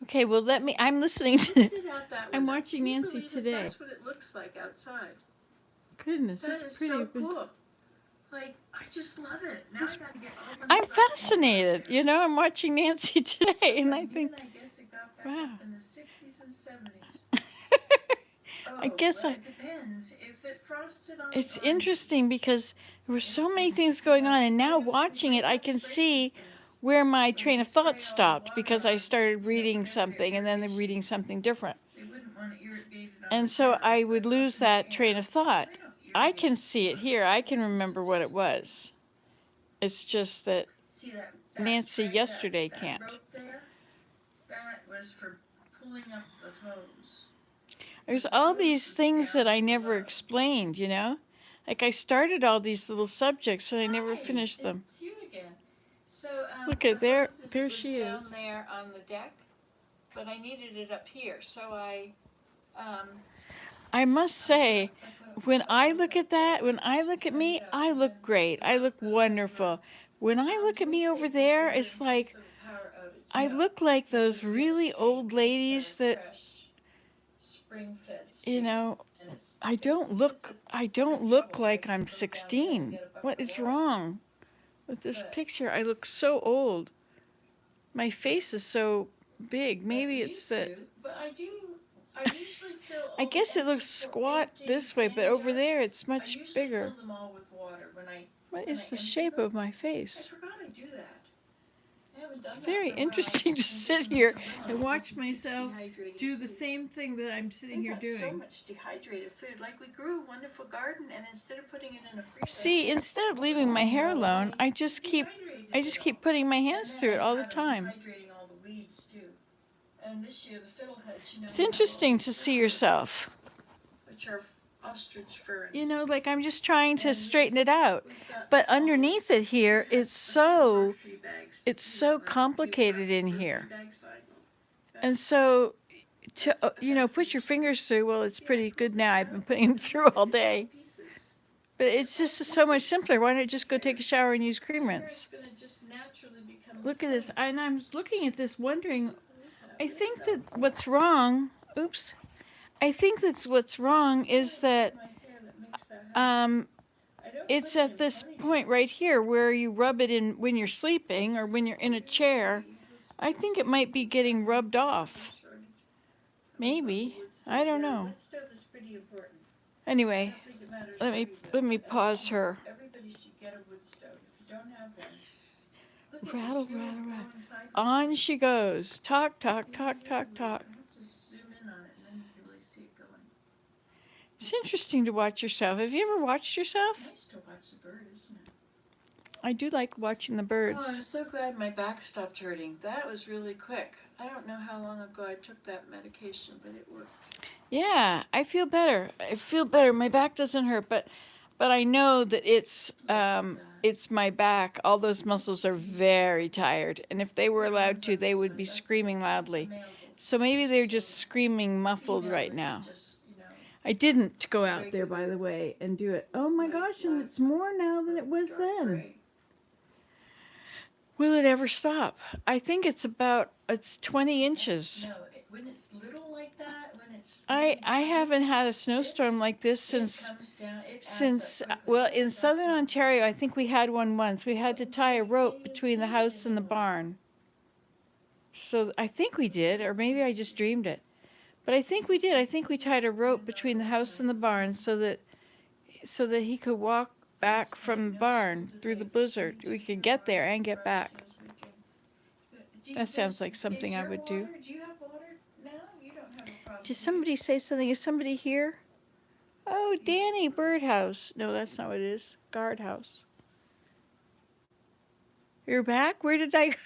Okay, well, I'm listening to, I'm watching Nancy today. That's what it looks like outside. Goodness, That it's is pretty. so cool. Like, I just love it. Now I gotta get all the I'm stuff fascinated. You know, I'm watching Nancy today, and I think, I guess it got back wow. up in the 60s and 70s. I guess Well, it depends. If it frosted on it's the oranges, interesting because there were so many things going on, and now watching it, I can see where my train of thought stopped because I started reading something and then reading something different. they wouldn't want to irrigate it on And the so ground, I would but lose up in the that train air, of thought. they don't I irrigate can see it here. I can remember what it was. It's just that See that Nancy thread, yesterday that can't. rope there? That was for pulling up the hose. There's all these things that I never explained, you know? Like I started all these little subjects and I never finished them. It's you again. So Look at there was she down is. there on the deck, but I needed it up here, so I must say, when I look at that, when I look at me, I look great. I look wonderful. When I look at me over there, it's like I look like those really old ladies that, you know, I don't look like I'm 16. What is wrong with this picture? I look so old. My face is so big. Maybe it's that. But I usually fill. I guess it looks squat this way, but over there it's much bigger. Fill them all with water What is the shape of my face? I forgot I do that. It's very interesting to sit here and watch myself do the same thing that I'm sitting here doing. So much dehydrated food. Like we grew a wonderful garden, and instead of putting it in a freezer. See, instead of leaving my hair alone, I just keep putting my hands through it all the time. Dehydrating all the weeds too. And this year the fiddleheads, It's interesting to see yourself. Which are ostrich ferns. You know, like I'm just trying to straighten it out. But underneath it here, it's so complicated in here. And so to put your fingers through, well, it's pretty good now. I've been putting them through all day. But it's just so much simpler. Why not just go take a shower and use cream rinse? Look at this. And I'm looking at this wondering, I think that what's wrong, I think that's what's wrong is that it's at this point right here where you rub it in when you're sleeping or when you're in a chair. I think it might be getting rubbed off. Maybe. I don't know. Anyway, let me pause her. Everybody should get a wood stove. If you don't have one, rattle, rattle, rattle. On she goes. Talk, talk, talk, talk, talk. Zoom in on it, and then you can really see it going. It's interesting to watch yourself. Have you ever watched yourself? Nice to watch the bird, isn't it? I do like watching the birds. Oh, I'm so glad my back stopped hurting. That was really quick. I don't know how long ago I took that medication, but it worked. Yeah, I feel better. My back doesn't hurt, but I know that it's my back. All those muscles are very tired, and if they were allowed to, they would be screaming loudly. So maybe they're just screaming muffled right now. I didn't go out there, by the way, and do it. Oh my gosh, and it's more now than it was then. Will it ever stop? I think it's 20 inches. No, when it's little like that, when it's... I haven't had a snowstorm like this since in southern Ontario, I think we had one once. We had to tie a rope between the house and the barn. So I think we did, or maybe I just dreamed it. But I think we did. I think we tied a rope between the house and the barn so that he could walk back from the barn through the blizzard. We could get there and get back. That sounds like something I would do. Do you have water now? You don't have a problem. Did somebody say something? Is somebody here? Oh, Danny, birdhouse. No, that's not what it is. Guardhouse. You're back? Where did I go?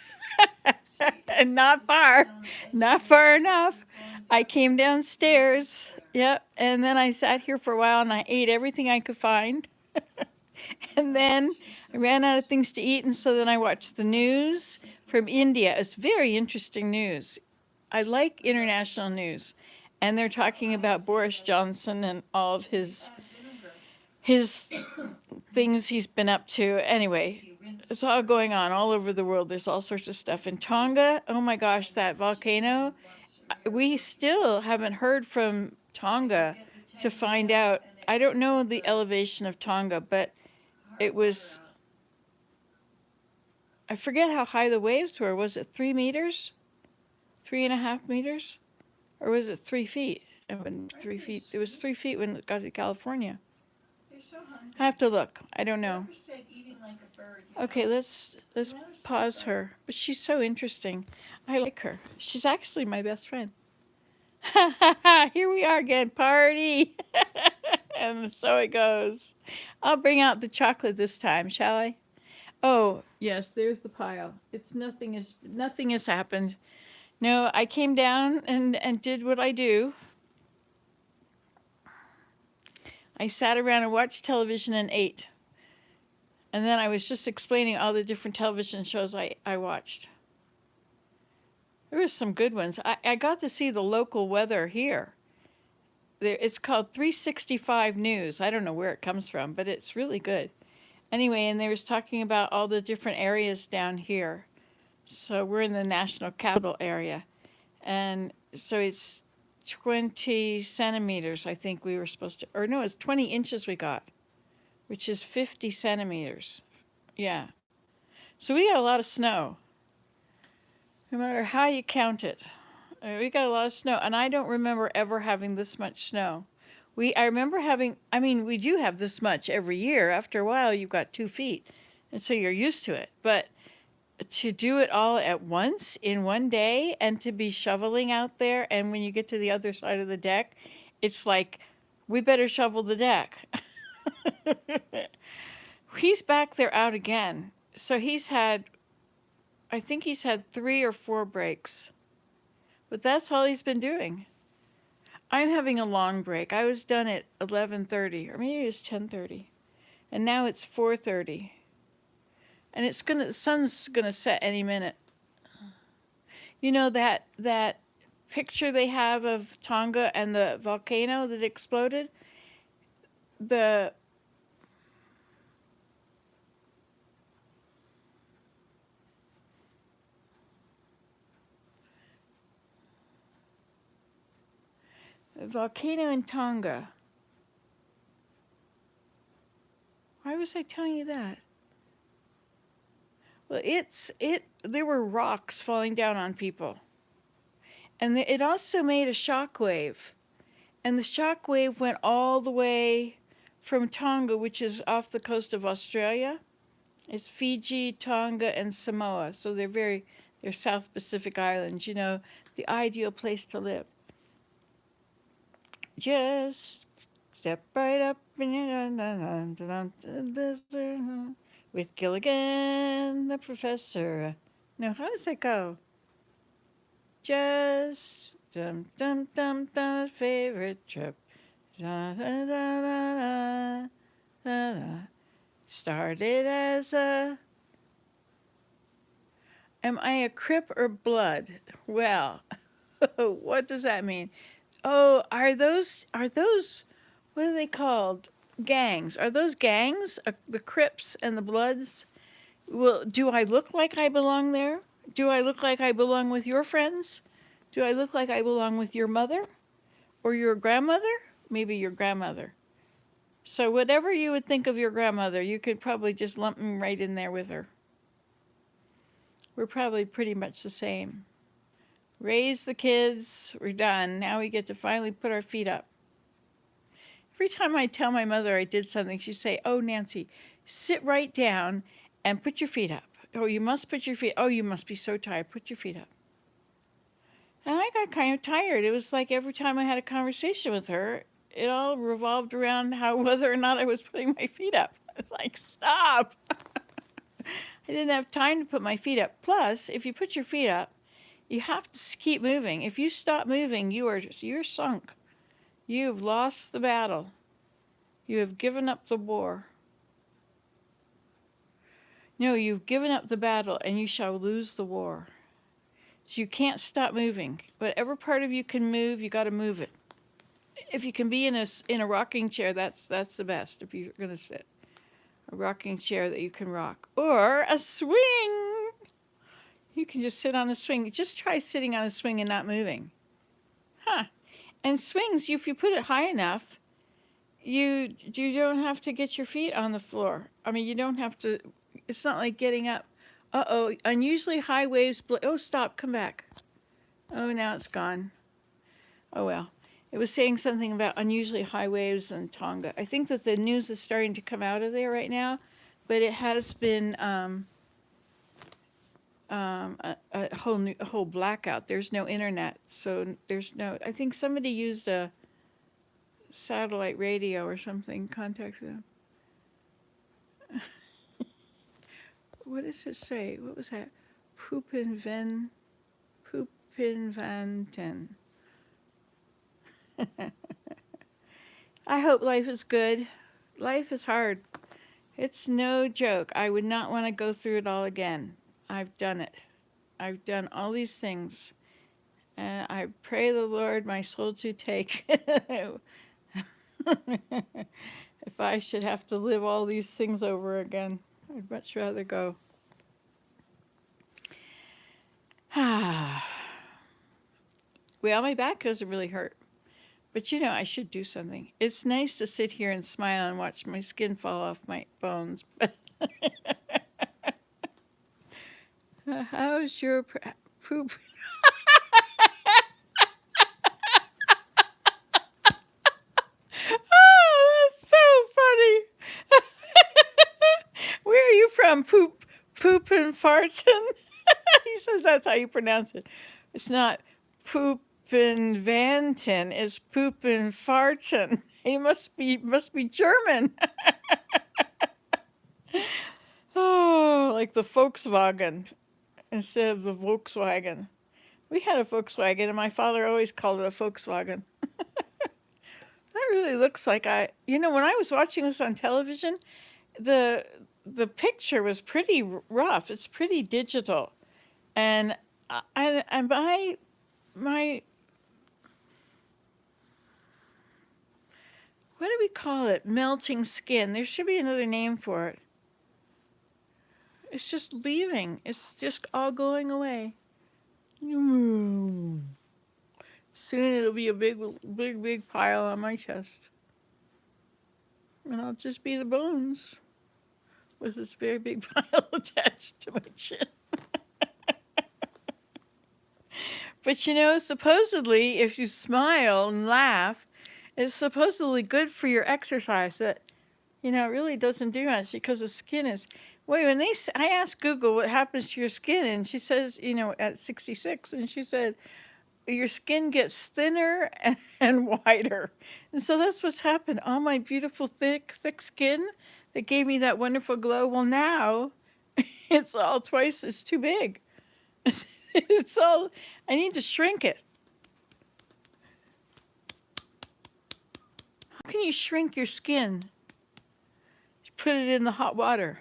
Not far. Not far enough. I came downstairs. Yep. And then I sat here for a while and I ate everything I could find. And then I ran out of things to eat, and so then I watched the news from India. It's very interesting news. I like international news. And they're talking about Boris Johnson and all of his things he's been up to. Anyway, It's all going on all over the world. There's all sorts of stuff. In Tonga, oh my gosh, that volcano, we still haven't heard from Tonga to find out. I don't know the elevation of Tonga, but it was, I forget how high the waves were. Was it 3 meters? 3.5 meters? Or was it 3 feet? It wasn't 3 feet. It was 3 feet when it got to California. I have to look. I don't know. Okay, let's pause her. But she's so interesting. I like her. She's actually my best friend. Here we are again, party. And so it goes. I'll bring out the chocolate this time, shall I? Oh, yes, there's the pile. It's nothing has happened. No, I came down and did what I do. I sat around and watched television and ate. And then I was just explaining all the different television shows I watched. There were some good ones. I got to see the local weather here. It's called 365 News. I don't know where it comes from, but it's really good. Anyway, and they was talking about all the different areas down here. So we're in the National Capital area. And so it's 20 centimeters, I think we were supposed to, or no, it's 20 inches we got, which is 50 centimeters. Yeah. So we got a lot of snow, no matter how you count it. We got a lot of snow, and I don't remember ever having this much snow. I remember having, we do have this much every year. After a while, you've got 2 feet, and so you're used to it. But to do it all at once in one day and to be shoveling out there, and when you get to the other side of the deck, it's like, we better shovel the deck. He's back there out again. So I think he's had 3 or 4 breaks. But that's all he's been doing. I'm having a long break. I was done at 11:30, or maybe it was 10:30. And now it's 4:30. And the sun's gonna set any minute. You know that picture they have of Tonga and the volcano that exploded? The volcano in Tonga. Why was I telling you that? Well, there were rocks falling down on people. And it also made a shock wave. And the shock wave went all the way from Tonga, which is off the coast of Australia. It's Fiji, Tonga, and Samoa. So they're South Pacific islands, the ideal place to live. Just step right up with Gilligan, the professor. No, how does that go? Just dum dum dum dum favorite trip. Da, da, da, da, da, da. Started as a. Am I a Crip or Blood? Well, what does that mean? Oh, are those, what are they called? Gangs. Are those gangs? The Crips and the Bloods? Well, do I look like I belong there? Do I look like I belong with your friends? Do I look like I belong with your mother? Or your grandmother? Maybe your grandmother. So whatever you would think of your grandmother, you could probably just lump me right in there with her. We're probably pretty much the same. Raise the kids, we're done. Now we get to finally put our feet up. Every time I tell my mother I did something, she'd say, "Oh, Nancy, sit right down and put your feet up. Oh, you must put your feet, oh, you must be so tired, put your feet up." And I got kind of tired. It was like every time I had a conversation with her, it all revolved around whether or not I was putting my feet up. It's like, stop. I didn't have time to put my feet up. Plus, if you put your feet up, you have to keep moving. If you stop moving, you're sunk. You have lost the battle. You have given up the war. No, you've given up the battle, and you shall lose the war. So you can't stop moving. Whatever part of you can move, you got to move it. If you can be in a rocking chair, that's the best if you're going to sit. A rocking chair that you can rock. Or a swing. You can just sit on a swing. Just try sitting on a swing and not moving. Huh. And swings, if you put it high enough, you don't have to get your feet on the floor. I mean, you don't have to, it's not like getting up. Uh-oh, unusually high waves. Oh, stop, come back. Oh, now it's gone. Oh, well. It was saying something about unusually high waves in Tonga. I think that the news is starting to come out of there right now, but it has been a whole blackout. There's no internet, so there's no. I think somebody used a satellite radio or something. Contacted them. What does it say? What was that? Poopinvanten. I hope life is good. Life is hard. It's no joke. I would not want to go through it all again. I've done it. I've done all these things. And I pray the Lord my soul to take. If I should have to live all these things over again, I'd much rather go. Well, my back doesn't really hurt. But you know, I should do something. It's nice to sit here and smile and watch my skin fall off my bones. How's your poop? Oh, that's so funny. Where are you from? Poopin' fartin'? He says that's how you pronounce it. It's not Poopin' Vantin. It's Poopin' fartin'. He must be German. Oh, like the Volkswagen instead of the Volkswagen. We had a Volkswagen, and my father always called it a Volkswagen. That really looks like when I was watching this on television, the picture was pretty rough. It's pretty digital, and my what do we call it? Melting skin. There should be another name for it. It's just leaving. It's just all going away. Soon it'll be a big pile on my chest. And I'll just be the bones with this very big pile attached to my chin. But supposedly if you smile and laugh, it's supposedly good for your exercise. That, it really doesn't do much because the skin is... Wait, I asked Google what happens to your skin, and she says, at 66, and she said, your skin gets thinner and wider. And so that's what's happened. All my beautiful, thick skin that gave me that wonderful glow, well, now it's all twice as too big. I need to shrink it. How can you shrink your skin? You put it in the hot water.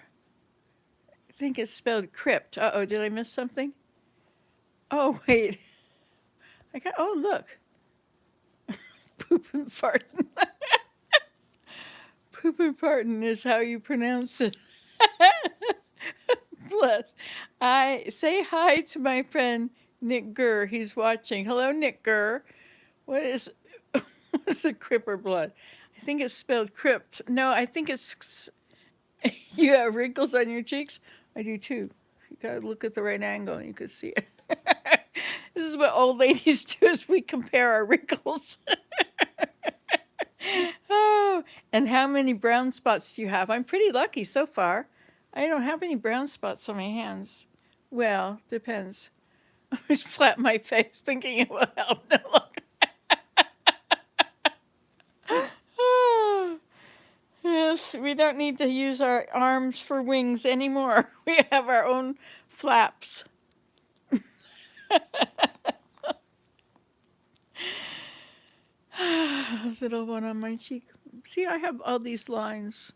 I think it's spelled crypt. Uh-oh, did I miss something? Oh, wait. Look. Poopin' fartin'. Poopin' fartin' is how you pronounce it. Bless. I say hi to my friend Nick Gurr. He's watching. Hello, Nick Gurr. What's a cripper blood? I think it's spelled crypt. No, I think it's... You have wrinkles on your cheeks? I do too. You gotta look at the right angle and you can see it. This is what old ladies do, is we compare our wrinkles. Oh, and how many brown spots do you have? I'm pretty lucky so far. I don't have any brown spots on my hands. Well, depends. I just flat my face thinking it will help. No longer. Oh, yes, we don't need to use our arms for wings anymore. We have our own flaps. Little one on my cheek. See, I have all these lines.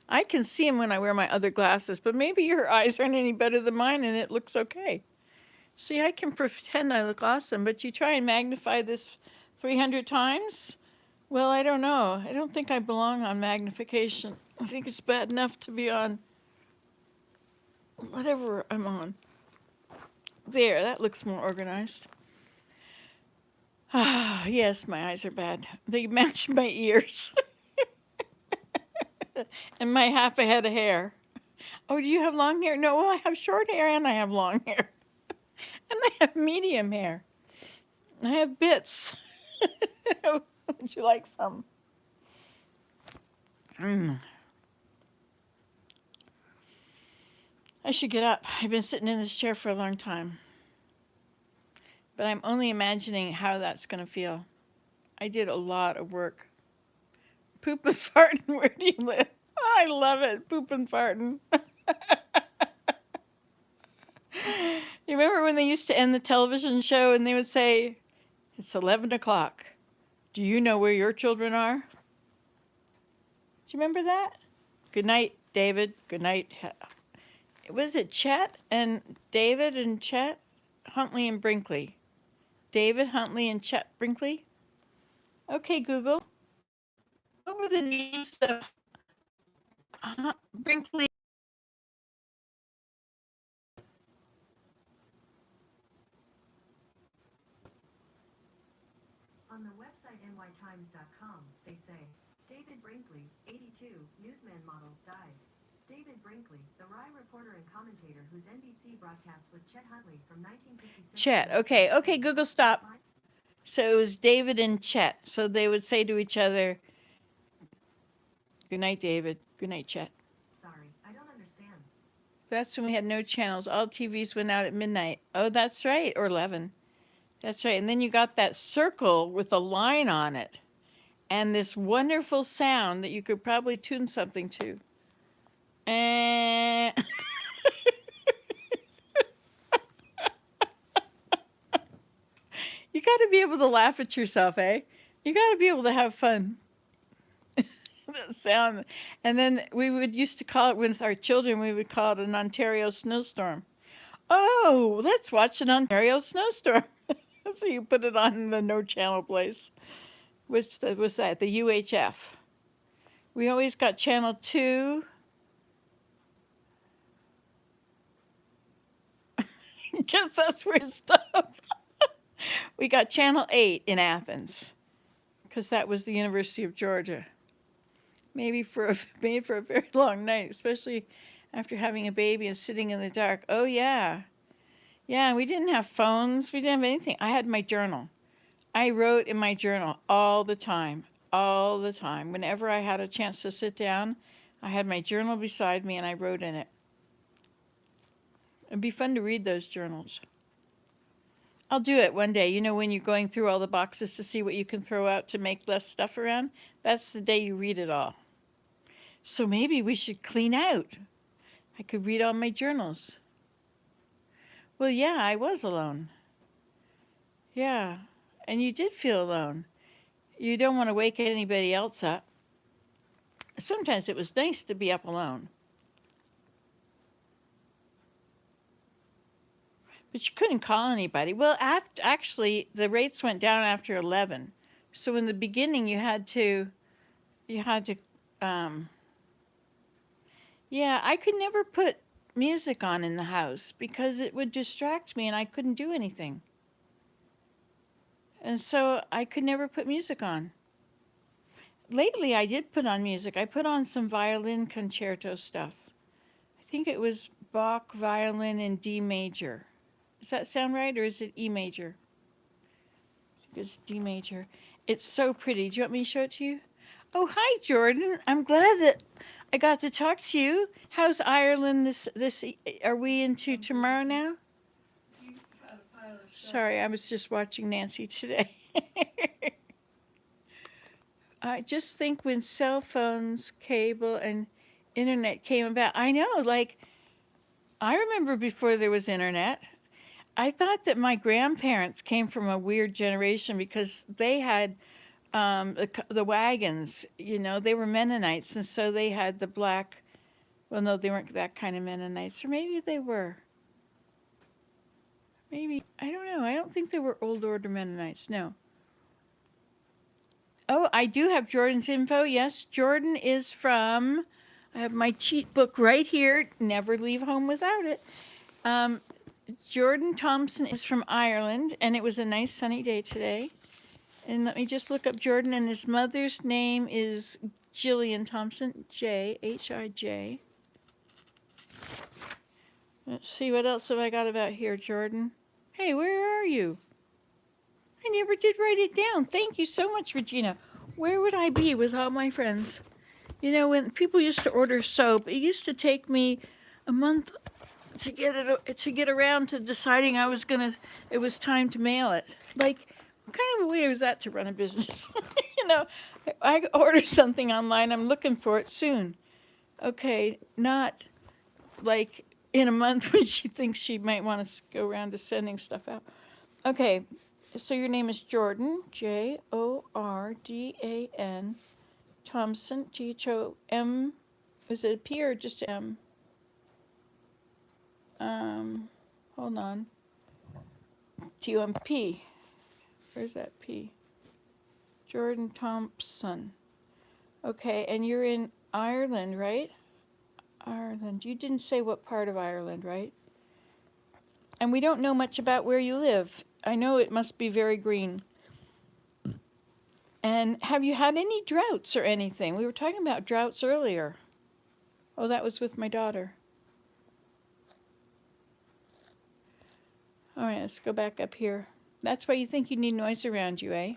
I can see them when I wear my other glasses, but maybe your eyes aren't any better than mine and it looks okay. See, I can pretend I look awesome, but you try and magnify this 300 times, Well, I don't know. I don't think I belong on magnification. I think it's bad enough to be on whatever I'm on. There, that looks more organized. Ah, yes, my eyes are bad. They match my ears and my half a head of hair. Oh, do you have long hair? No, I have short hair and I have long hair. And I have medium hair. I have bits. Would you like some? I should get up. I've been sitting in this chair for a long time. But I'm only imagining how that's going to feel. I did a lot of work. Poop and farting, where do you live? Oh, I love it, poop and farting. You remember when they used to end the television show and they would say, it's 11 o'clock. Do you know where your children are? Do you remember that? Good night, David. Good night. Was it Chet and David and Chet? Huntley and Brinkley. David Huntley and Chet Brinkley? Okay, Google. What were the names of Brinkley? On the website nytimes.com, they say, David Brinkley, 82, newsman model, dies. David Brinkley, the Rye reporter and commentator whose NBC broadcasts with Chet Huntley from 1956. Chet. Okay, Google, stop. So it was David and Chet. So they would say to each other, good night, David. Good night, Chet. Sorry, I don't understand. That's when we had no channels. All TVs went out at midnight. Oh, that's right. Or 11. That's right. And then you got that circle with a line on it and this wonderful sound that you could probably tune something to. And you got to be able to laugh at yourself, eh? You got to be able to have fun. That sound. And then we would used to call it, with our children, we would call it an Ontario snowstorm. Oh, let's watch an Ontario snowstorm. So you put it on the no channel place. Which was that? The UHF. We always got channel 2. Guess that's weird stuff. We got channel 8 in Athens. Because that was the University of Georgia. Maybe for a very long night, especially after having a baby and sitting in the dark. Oh, yeah. Yeah, we didn't have phones. We didn't have anything. I had my journal. I wrote in my journal all the time. All the time. Whenever I had a chance to sit down, I had my journal beside me and I wrote in it. It'd be fun to read those journals. I'll do it one day. You know, when you're going through all the boxes to see what you can throw out to make less stuff around? That's the day you read it all. So maybe we should clean out. I could read all my journals. Well, yeah, I was alone. Yeah, and you did feel alone. You don't want to wake anybody else up. Sometimes it was nice to be up alone. But you couldn't call anybody. Well, actually, the rates went down after 11. So in the beginning, you had to, yeah, I could never put music on in the house because it would distract me and I couldn't do anything. And so I could never put music on. Lately, I did put on music. I put on some violin concerto stuff. I think it was Bach violin in D major. Does that sound right, or is it E major? I think it's D major. It's so pretty. Do you want me to show it to you? Oh, hi, Jordan. I'm glad that I got to talk to you. How's Ireland this are we into tomorrow now? Sorry, I was just watching Nancy today. I just think when cell phones, cable, and internet came about, I know, like, I remember before there was internet, I thought that my grandparents came from a weird generation because they had the wagons, you know, they were Mennonites, and so they had the black, well, no, they weren't that kind of Mennonites, or maybe they were. Maybe, I don't know, I don't think they were Old Order Mennonites, no. Oh, I do have Jordan's info. Yes, Jordan is from, I have my cheat book right here. Never leave home without it. Jordan Thompson is from Ireland, and it was a nice sunny day today. And let me just look up Jordan, and his mother's name is Jillian Thompson, J-H-I-J. Let's see, what else have I got about here, Jordan? Hey, where are you? I never did write it down. Thank you so much, Regina. Where would I be without my friends? You know, when people used to order soap, it used to take me a month to get around to deciding it was time to mail it. Like, what kind of a way was that to run a business? You know, I order something online, I'm looking for it soon. Okay, not like in a month when she thinks she might want to go around to sending stuff out. Okay, so your name is Jordan, Jordan Thompson, Thom. Is it a P or just a M? Hold on. T-O-M-P. Where's that P? Jordan Thompson. Okay, and you're in Ireland, right? Ireland. You didn't say what part of Ireland, right? And we don't know much about where you live. I know it must be very green. And have you had any droughts or anything? We were talking about droughts earlier. Oh, that was with my daughter. All right, let's go back up here. That's why you think you need noise around you, eh?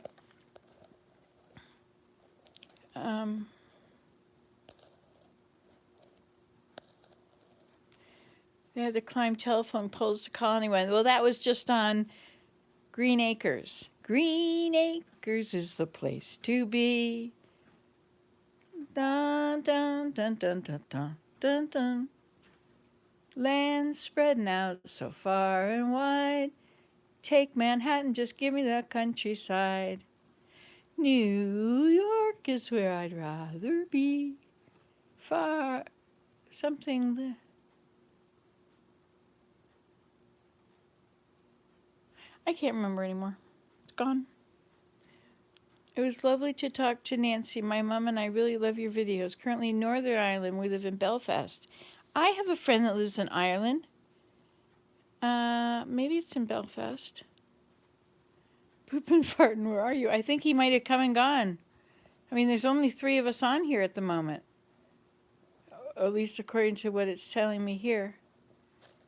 They had to climb telephone poles to call anyone. Well, that was just on Green Acres. Green Acres is the place to be. Dun, dun, dun, dun, dun, dun, dun, dun. Land spreading out so far and wide. Take Manhattan, just give me the countryside. New York is where I'd rather be. Far something. I can't remember anymore. It's gone. It was lovely to talk to Nancy. My mom and I really love your videos. Currently in Northern Ireland, we live in Belfast. I have a friend that lives in Ireland. Maybe it's in Belfast. Poopin' fartin', where are you? I think he might have come and gone. I mean, there's only 3 of us on here at the moment. At least according to what it's telling me here.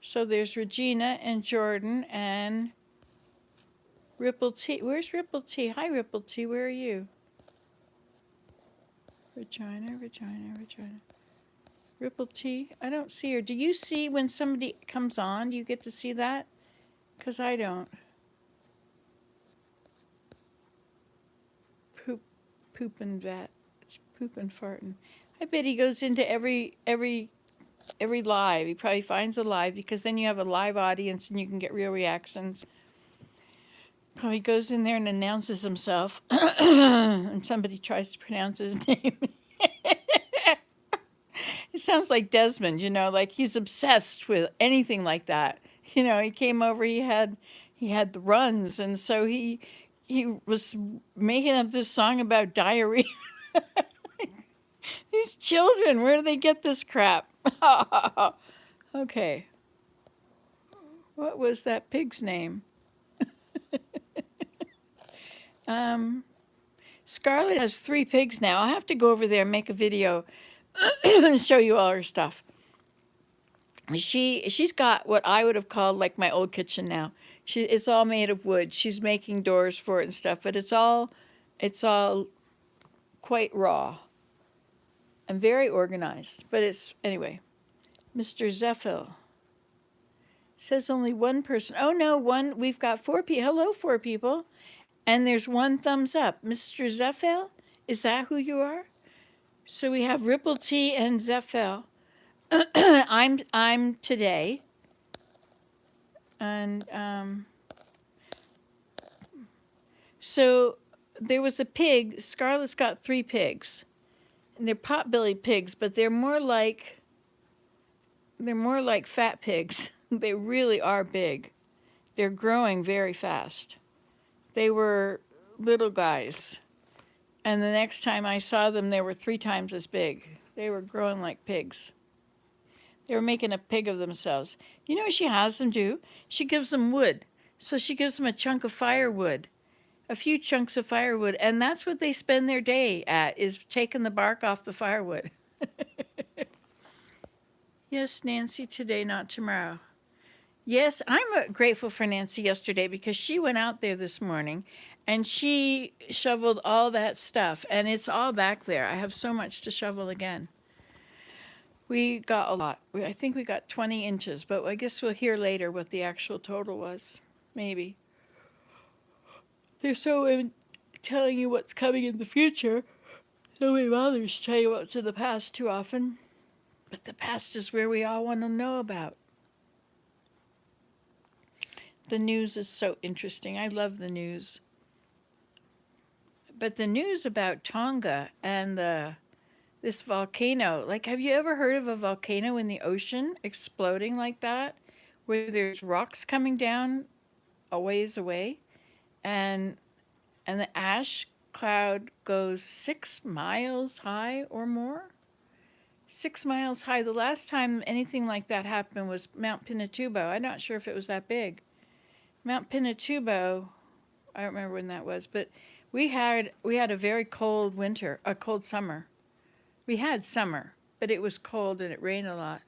So there's Regina and Jordan and Ripple T. Where's Ripple T? Hi, Ripple T. Where are you? Regina. Ripple T. I don't see her. Do you see when somebody comes on? Do you get to see that? Because I don't. Poopin' vat. It's poopin' fartin'. I bet he goes into every live. He probably finds a live because then you have a live audience and you can get real reactions. Probably goes in there and announces himself, and somebody tries to pronounce his name. It sounds like Desmond, you know, like he's obsessed with anything like that. You know, he came over, he had the runs, and so he was making up this song about diarrhea. These children, where do they get this crap? Okay. What was that pig's name? Scarlett has 3 pigs now. I'll have to go over there and make a video and show you all her stuff. She's got what I would have called like my old kitchen now. It's all made of wood. She's making doors for it and stuff, but it's all quite raw and very organized. But anyway. Mr. Zeffel says only 1 person. Oh no, we've got 4 people. Hello, 4 people. And there's 1 thumbs up. Mr. Zeffel, is that who you are? So we have Ripple T and Zeffel. I'm today. And so there was a pig. Scarlett's got 3 pigs. And they're pot-bellied pigs, but they're more like fat pigs. They really are big. They're growing very fast. They were little guys. And the next time I saw them, they were 3 times as big. They were growing like pigs. They were making a pig of themselves. You know what she has them do? She gives them wood. So she gives them a chunk of firewood, a few chunks of firewood, and that's what they spend their day at, is taking the bark off the firewood. Yes, Nancy, today, not tomorrow. Yes, I'm grateful for Nancy yesterday because she went out there this morning and she shoveled all that stuff, and it's all back there. I have so much to shovel again. We got a lot. I think we got 20 inches, but I guess we'll hear later what the actual total was. Maybe. They're so telling you what's coming in the future. So many mothers tell you what's in the past too often. But the past is where we all want to know about. The news is so interesting. I love the news. But the news about Tonga and this volcano, like, have you ever heard of a volcano in the ocean exploding like that? Where there's rocks coming down a ways away, and the ash cloud goes 6 miles high or more. 6 miles high. The last time anything like that happened was Mount Pinatubo. I'm not sure if it was that big. Mount Pinatubo, I don't remember when that was, but we had a very cold winter, a cold summer. We had summer, but it was cold and it rained a lot.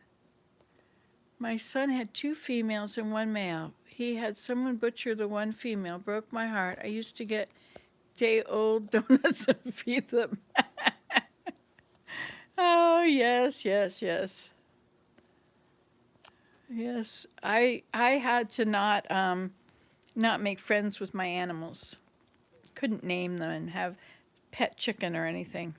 My son had 2 females and 1 male. He had someone butcher the 1 female. Broke my heart. I used to get day-old donuts and feed them. Oh, yes, yes, yes. Yes, I had to not make friends with my animals. Couldn't name them and have pet chicken or anything.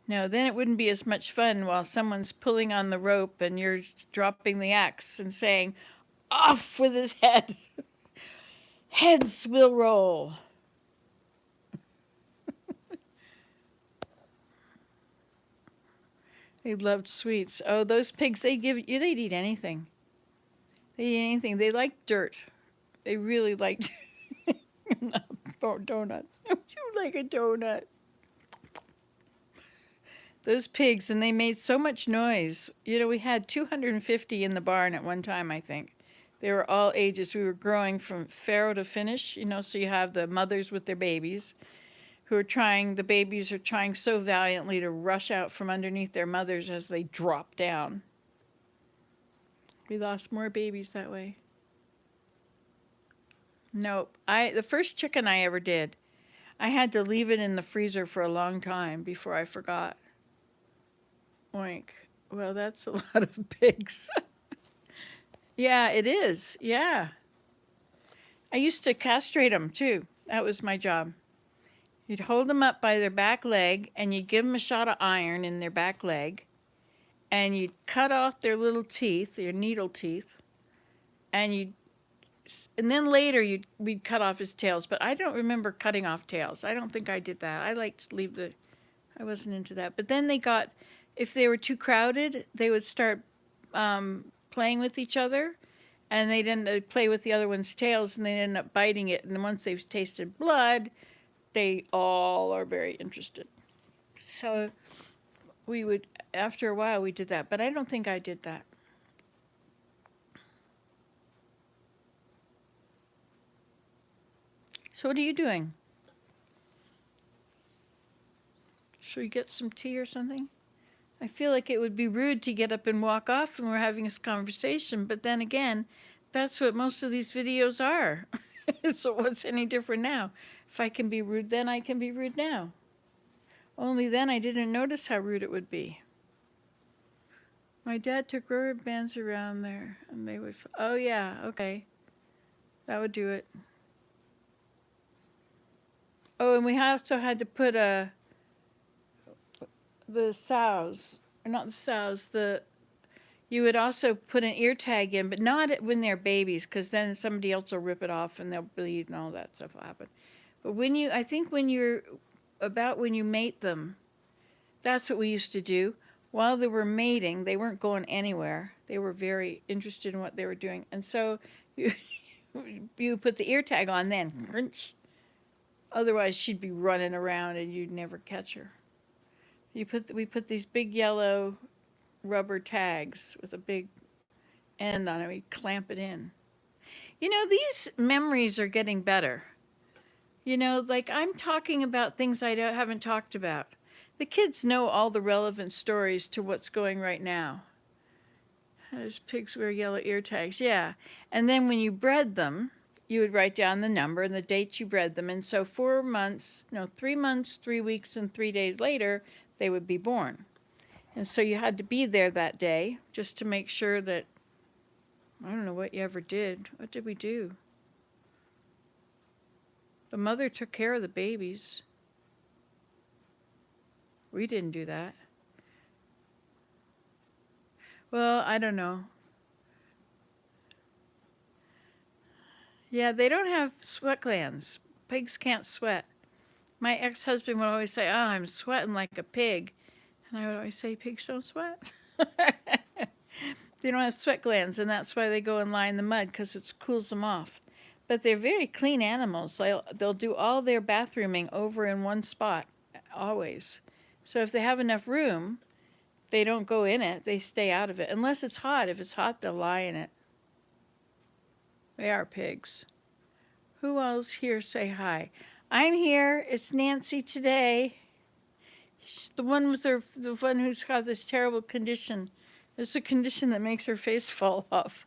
No, then it wouldn't be as much fun while someone's pulling on the rope and you're dropping the axe and saying, "Off with his head. Heads will roll." They loved sweets. Oh, those pigs, they'd eat anything. They eat anything. They like dirt. They really liked donuts. Would you like a donut? Those pigs, and they made so much noise. You know, we had 250 in the barn at one time, I think. They were all ages. We were growing from farrow to finish, you know, so you have the mothers with their babies the babies are trying so valiantly to rush out from underneath their mothers as they drop down. We lost more babies that way. Nope. The first chicken I ever did, I had to leave it in the freezer for a long time before I forgot. Oink. Well, that's a lot of pigs. Yeah, it is. Yeah. I used to castrate them too. That was my job. You'd hold them up by their back leg and you'd give them a shot of iron in their back leg, and you'd cut off their little teeth, their needle teeth, and then later we'd cut off his tails, but I don't remember cutting off tails. I don't think I did that. I liked to leave I wasn't into that. But then if they were too crowded, they would start playing with each other, and they'd play with the other one's tails, and they'd end up biting it. And once they've tasted blood, they all are very interested. So after a while, we did that. But I don't think I did that. So what are you doing? Should we get some tea or something? I feel like it would be rude to get up and walk off when we're having this conversation, but then again, that's what most of these videos are. So what's any different now? If I can be rude then, I can be rude now. Only then I didn't notice how rude it would be. My dad took rubber bands around there, and they would... Oh, yeah, okay. That would do it. Oh, and we also had to put the sows, or not the sows, you would also put an ear tag in, but not when they're babies, because then somebody else will rip it off and they'll bleed and all that stuff will happen. But when you mate them, that's what we used to do. While they were mating, they weren't going anywhere. They were very interested in what they were doing. And so you put the ear tag on then. Otherwise, she'd be running around and you'd never catch her. We put these big yellow rubber tags with a big end on it. We clamp it in. You know, these memories are getting better. You know, like I'm talking about things haven't talked about. The kids know all the relevant stories to what's going right now. Those pigs wear yellow ear tags, yeah. And then when you bred them, you would write down the number and the date you bred them. And so 3 months, 3 weeks, and 3 days later, they would be born. And so you had to be there that day just to make sure that, I don't know what you ever did. What did we do? The mother took care of the babies. We didn't do that. Well, I don't know. Yeah, they don't have sweat glands. Pigs can't sweat. My ex-husband would always say, "Oh, I'm sweating like a pig." And I would always say, "Pigs don't sweat." They don't have sweat glands, and that's why they go and lie in the mud, because it cools them off. But they're very clean animals. They'll do all their bathrooming over in one spot, always. So if they have enough room, they don't go in it. They stay out of it. Unless it's hot. If it's hot, they'll lie in it. They are pigs. Who else here say hi? I'm here. It's Nancy today. She's the one who's got this terrible condition. It's a condition that makes her face fall off.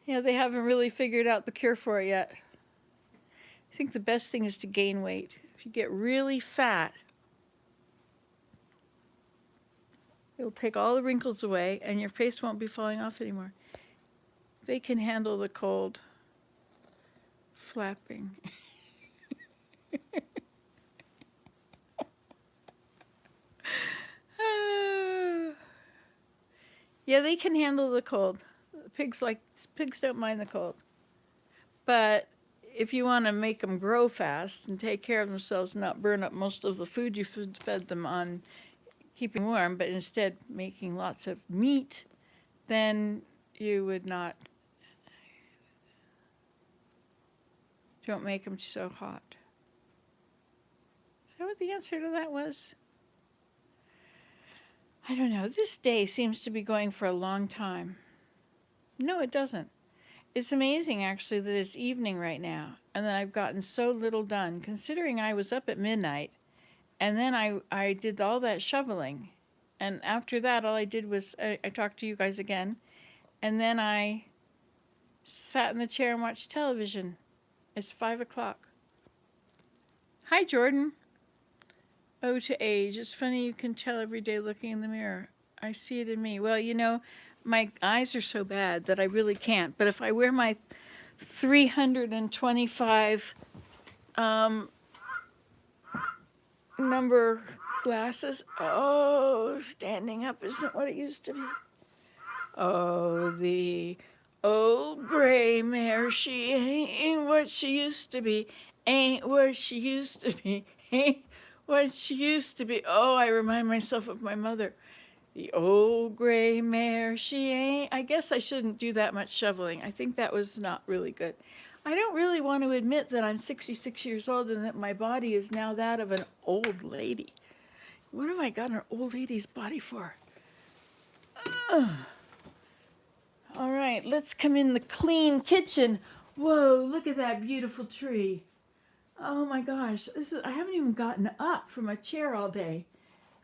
Yeah, they haven't really figured out the cure for it yet. I think the best thing is to gain weight. If you get really fat, it'll take all the wrinkles away and your face won't be falling off anymore. They can handle the cold. Flapping. Yeah, they can handle the cold. Pigs don't mind the cold. But if you want to make them grow fast and take care of themselves, not burn up most of the food you fed them on keeping warm, but instead making lots of meat, then you would not. Don't make them so hot. Is that what the answer to that was? I don't know. This day seems to be going for a long time. No, it doesn't. It's amazing, actually, that it's evening right now and that I've gotten so little done, considering I was up at midnight and then I did all that shoveling. And after that, all I did was I talked to you guys again, and then I sat in the chair and watched television. It's 5 o'clock. Hi, Jordan. Oh, to age. It's funny you can tell every day looking in the mirror. I see it in me. Well, you know, my eyes are so bad that I really can't. But if I wear my 325 number glasses, oh, standing up isn't what it used to be. Oh, the old gray mare, she ain't what she used to be. Ain't what she used to be. Ain't what she used to be. Oh, I remind myself of my mother. The old gray mare, she ain't. I guess I shouldn't do that much shoveling. I think that was not really good. I don't really want to admit that I'm 66 years old and that my body is now that of an old lady. What have I got an old lady's body for? All right, let's come in the clean kitchen. Whoa, look at that beautiful tree. Oh my gosh, I haven't even gotten up from a chair all day.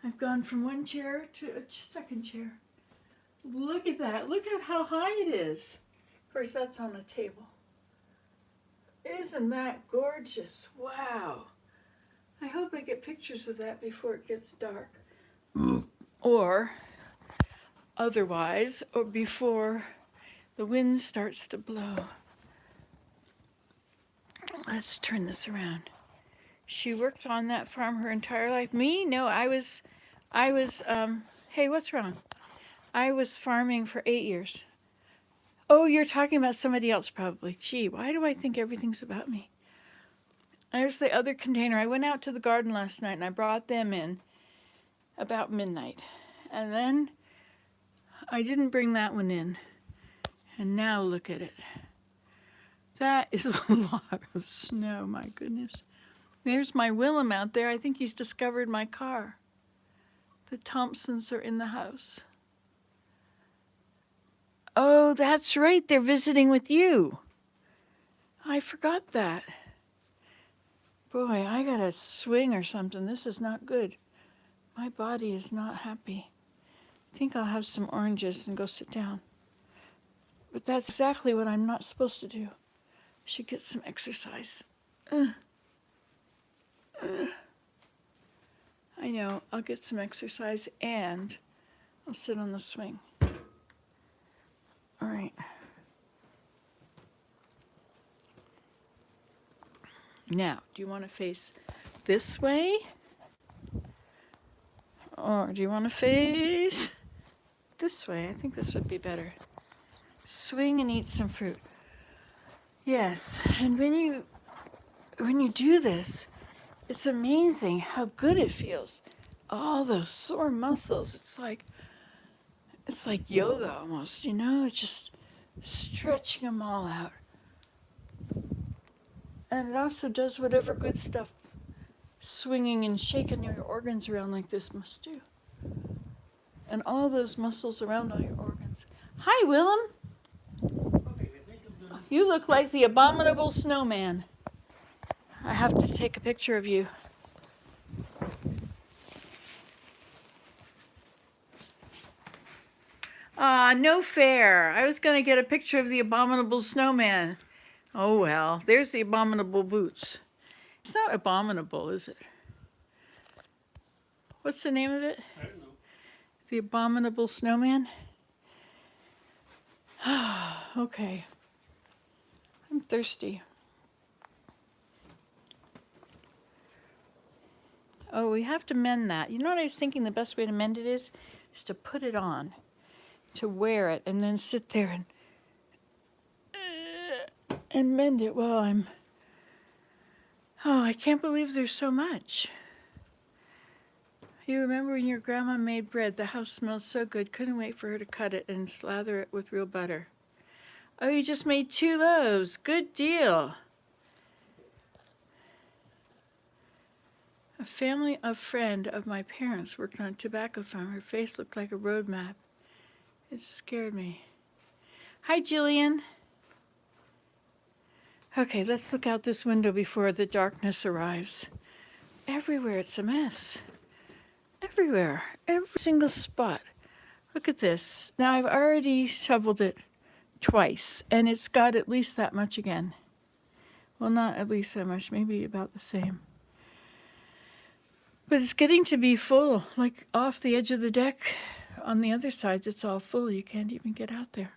I've gone from one chair to a second chair. Look at that. Look at how high it is. Of course, that's on a table. Isn't that gorgeous? Wow. I hope I get pictures of that before it gets dark. Or otherwise, or before the wind starts to blow. Let's turn this around. She worked on that farm her entire life. Me? No, I was, hey, what's wrong? I was farming for 8 years. Oh, you're talking about somebody else probably. Gee, why do I think everything's about me? There's the other container. I went out to the garden last night and I brought them in about midnight. And then I didn't bring that one in. And now look at it. That is a lot of snow, my goodness. There's my Willem out there. I think he's discovered my car. The Thompsons are in the house. Oh, that's right. They're visiting with you. I forgot that. Boy, I gotta swing or something. This is not good. My body is not happy. I think I'll have some oranges and go sit down. But that's exactly what I'm not supposed to do. I should get some exercise. I know, I'll get some exercise and I'll sit on the swing. All right. Now, do you want to face this way? Or do you want to face this way? I think this would be better. Swing and eat some fruit. Yes, and when you do this, it's amazing how good it feels. All those sore muscles, it's like yoga almost, It's just stretching them all out. And it also does whatever good stuff swinging and shaking your organs around like this must do. And all those muscles around all your organs. Hi, Willem. You look like the abominable snowman. I have to take a picture of you. No fair. I was going to get a picture of the abominable snowman. Oh well, there's the abominable boots. It's not abominable, is it? What's the name of it? I don't know. The abominable snowman? Okay. I'm thirsty. Oh, we have to mend that. You know what I was thinking the best way to mend it is to put it on, to wear it, and then sit there and mend it while I'm... Oh, I can't believe there's so much. You remember when your grandma made bread? The house smelled so good. Couldn't wait for her to cut it and slather it with real butter. Oh, you just made 2 loaves. Good deal. A friend of my parents worked on a tobacco farm. Her face looked like a road map. It scared me. Hi, Jillian. Okay, let's look out this window before the darkness arrives. Everywhere it's a mess. Everywhere. Every single spot. Look at this. Now I've already shoveled it twice, and it's got at least that much again. Well, not at least that much, maybe about the same. But it's getting to be full, like off the edge of the deck. On the other sides, it's all full. You can't even get out there.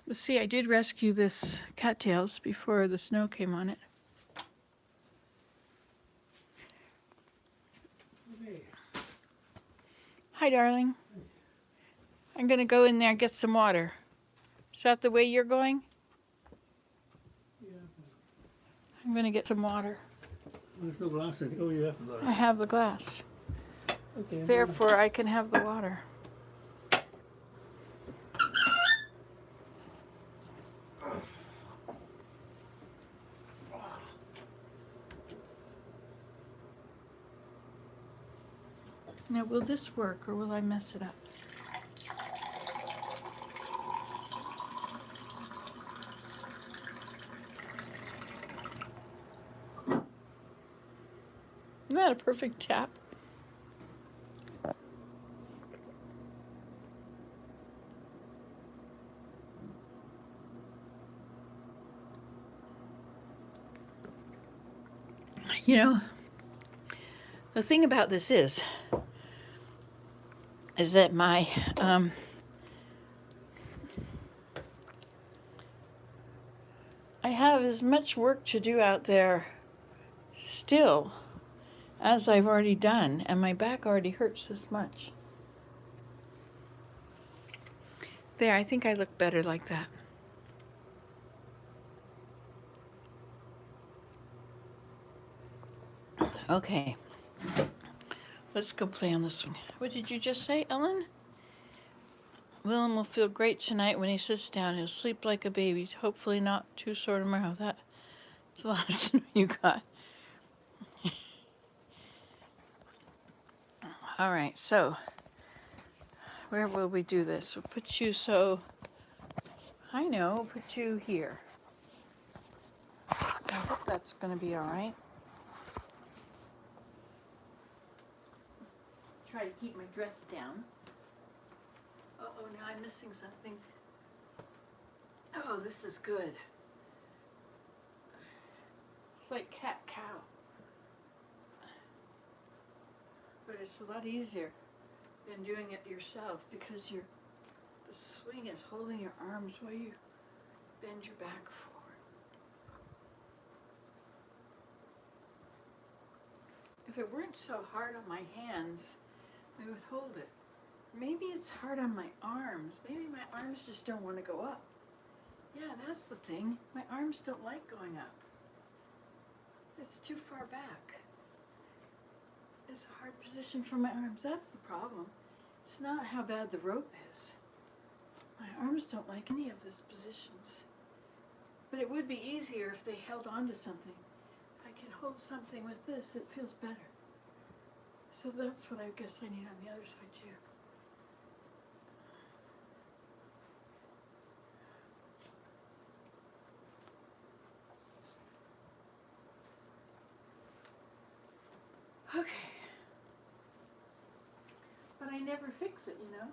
But see, I did rescue this cattails before the snow came on it. Okay. Hi, darling. I'm going to go in there and get some water. Is that the way you're going? Yeah. I'm going to get some water. There's no glass in it. Oh, you have the I glass. have the glass. Okay. Therefore, I can have the water. Now, will this work or will I mess it up? Isn't that a perfect tap? You know, the thing about this is that my I have as much work to do out there still as I've already done, and my back already hurts this much. There, I think I look better like that. Okay. Let's go play on this one. What did you just say, Ellen? Willem will feel great tonight when he sits down. He'll sleep like a baby. Hopefully not too sore tomorrow. That's a lot of snow you got. All right, so where will we do this? We'll put you I know, we'll put you here. I hope that's going to be all right. Try to keep my dress down. Uh-oh, now I'm missing something. Oh, this is good. It's like cat-cow. But it's a lot easier than doing it yourself because the swing is holding your arms while you bend your back forward. If it weren't so hard on my hands, I would hold it. Maybe it's hard on my arms. Maybe my arms just don't want to go up. Yeah, that's the thing. My arms don't like going up. It's too far back. It's a hard position for my arms. That's the problem. It's not how bad the rope is. My arms don't like any of these positions. But it would be easier if they held on to something. If I can hold something with this, it feels better. So that's what I guess I need on the other side too. Okay. But I never fix it, you know?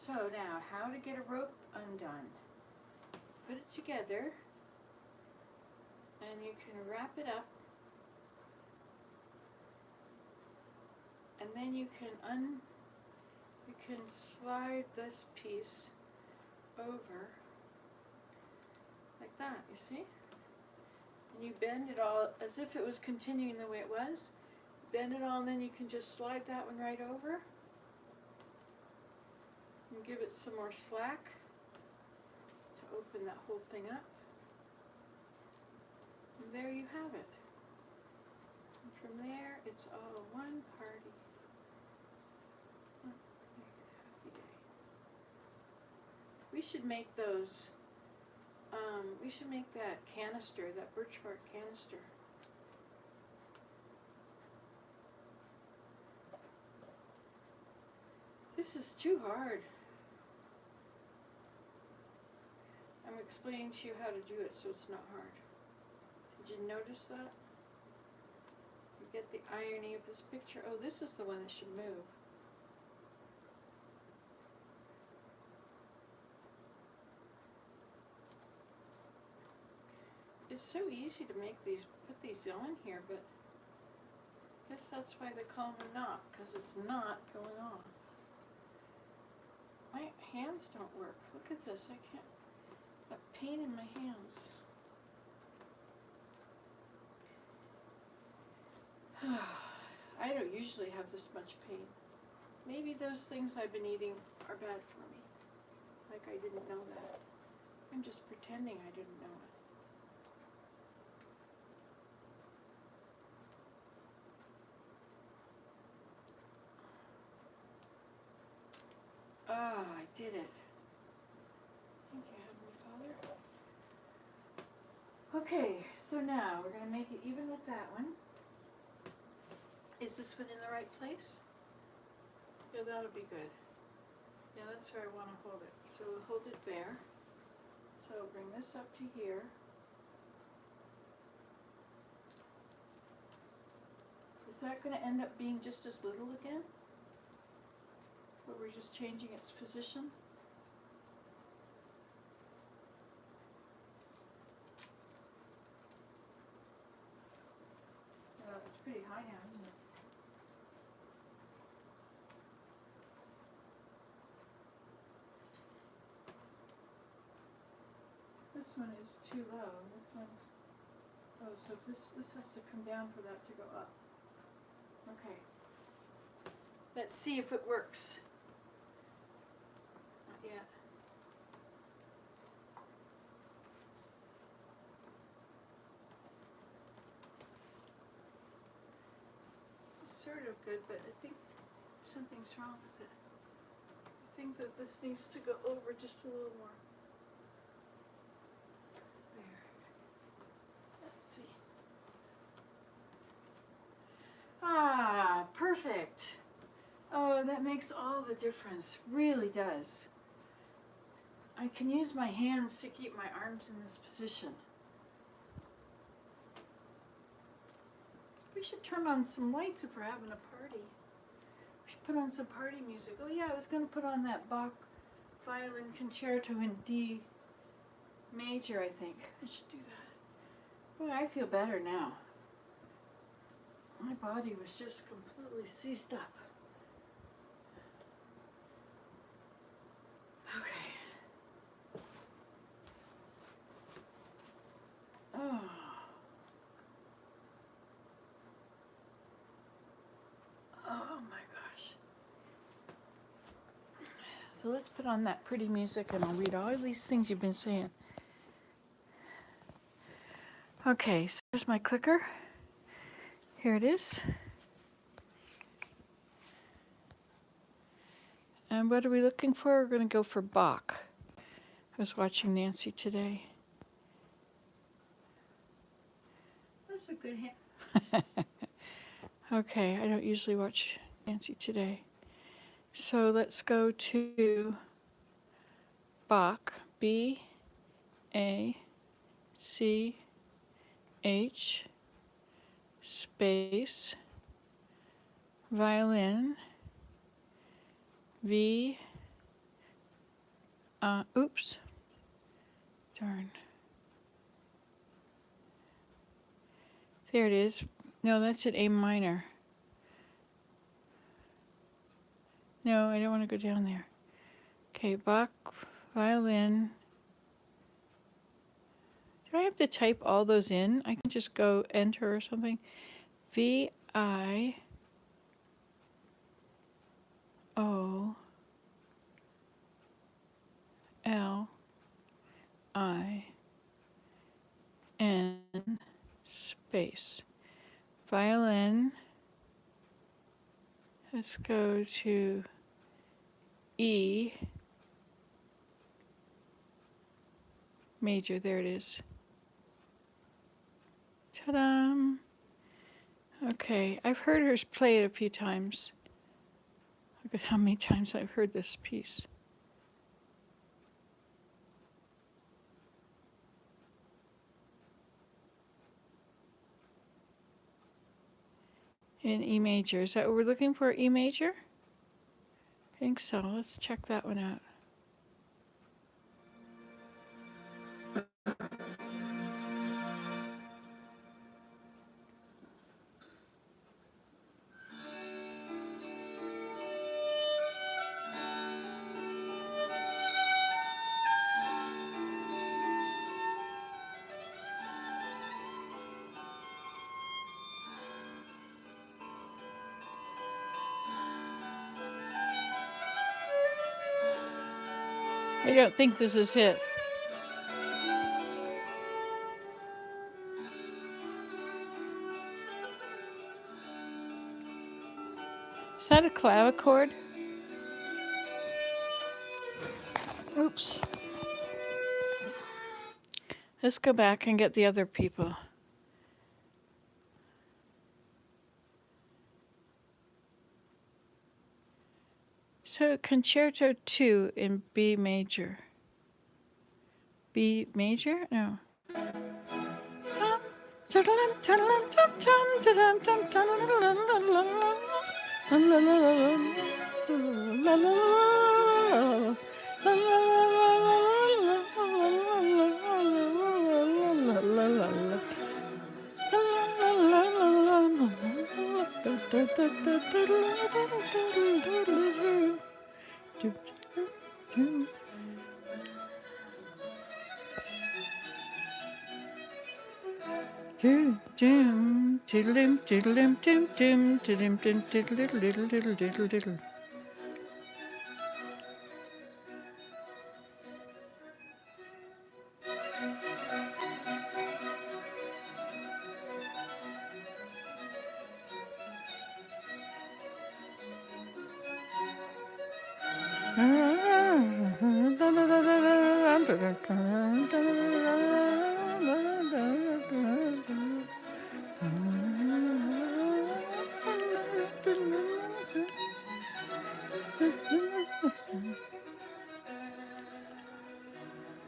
So now, how to get a rope undone. Put it together, and you can wrap it up, and then you can slide this piece over like that, you see? And you bend it all as if it was continuing the way it was. Bend it all, and then you can just slide that one right over. And give it some more slack to open that whole thing up. And there you have it. And from there, it's all one party. Happy day. We should make those, we should make that canister, that birch bark canister. This is too hard. I'm explaining to you how to do it so it's not hard. Did you notice that? You get the irony of this picture. Oh, this is the one that should move. It's so easy to make these, put these on here, but I guess that's why they call them a knot, because it's not going on. My hands don't work. Look at this. I can't. A pain in my hands. I don't usually have this much pain. Maybe those things I've been eating are bad for me. Like I didn't know that. I'm just pretending I didn't know it. Ah, I did it. Thank you, Heavenly Father. Okay, so now we're going to make it even with that one. Is this one in the right place? Yeah, that'll be good. Yeah, that's where I want to hold it. So we'll hold it there. So bring this up to here. Is that going to end up being just as little again? Or we're just changing its position? It's pretty high now, isn't it? This one is too low. This one's, oh, so this has to come down for that to go up. Okay. Let's see if it works. Yeah. It's sort of good, but I think something's wrong with it. I think that this needs to go over just a little more. There. Let's see. Ah, perfect. Oh, that makes all the difference. Really does. I can use my hands to keep my arms in this position. We should turn on some lights if we're having a party. We should put on some party music. Oh yeah, I was going to put on that Bach Violin Concerto in D major, I think. I should do that. Boy, I feel better now. My body was just completely seized up. Okay. Oh. Oh my gosh. So let's put on that pretty music and I'll read all these things you've been saying. Okay, so there's my clicker. Here it is. And what are we looking for? We're going to go for Bach. I was watching Nancy today. That's a good hand. Okay, I don't usually watch Nancy today. So let's go to Bach, B-A-C-H, space, violin, V, oops, darn. There it is. No, that's an A minor. No, I don't want to go down there. Okay, Bach, violin. Do I have to type all those in? I can just go enter or something. V-I-O-L-I-N space. Violin. Let's go to E major. There it is. Ta-da! Okay, I've heard her play it a few times. Look at how many times I've heard this piece. In E major. Is that what we're looking for, E major? I think so. Let's check that one out. I don't think this is it. Is that a clavichord? Oops. Let's go back and get the other people. So Concerto 2 in B major. B major? No.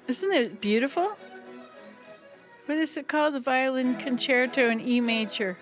Isn't it beautiful? What is it called? The Violin Concerto in E major.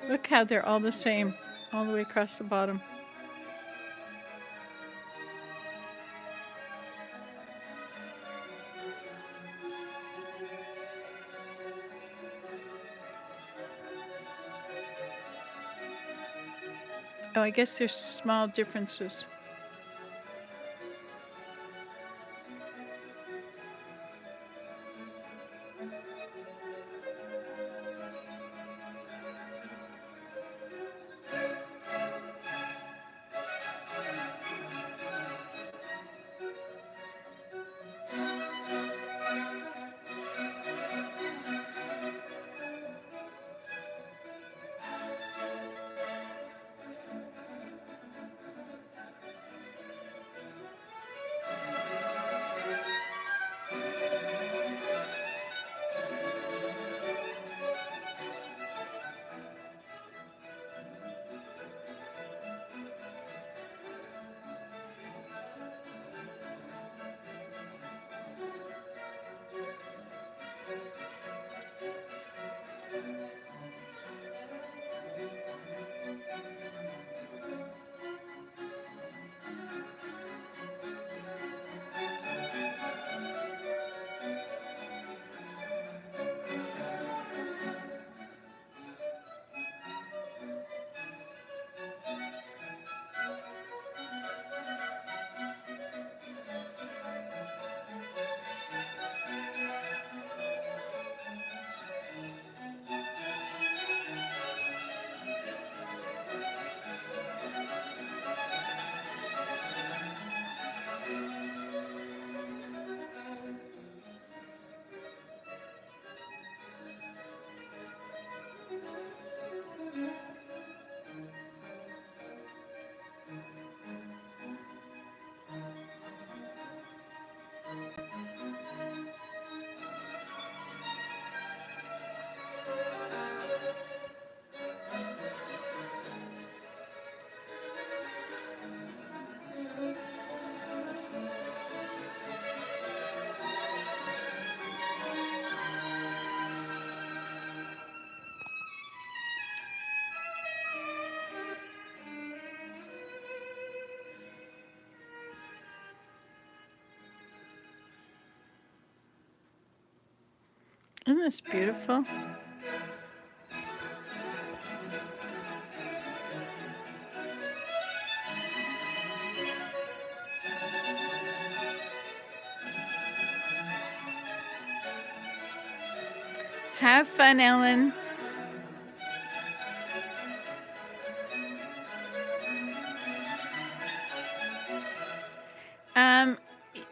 Look how they're all the same, all the way across the bottom. Oh, I guess there's small differences. Isn't this beautiful? Have fun, Ellen.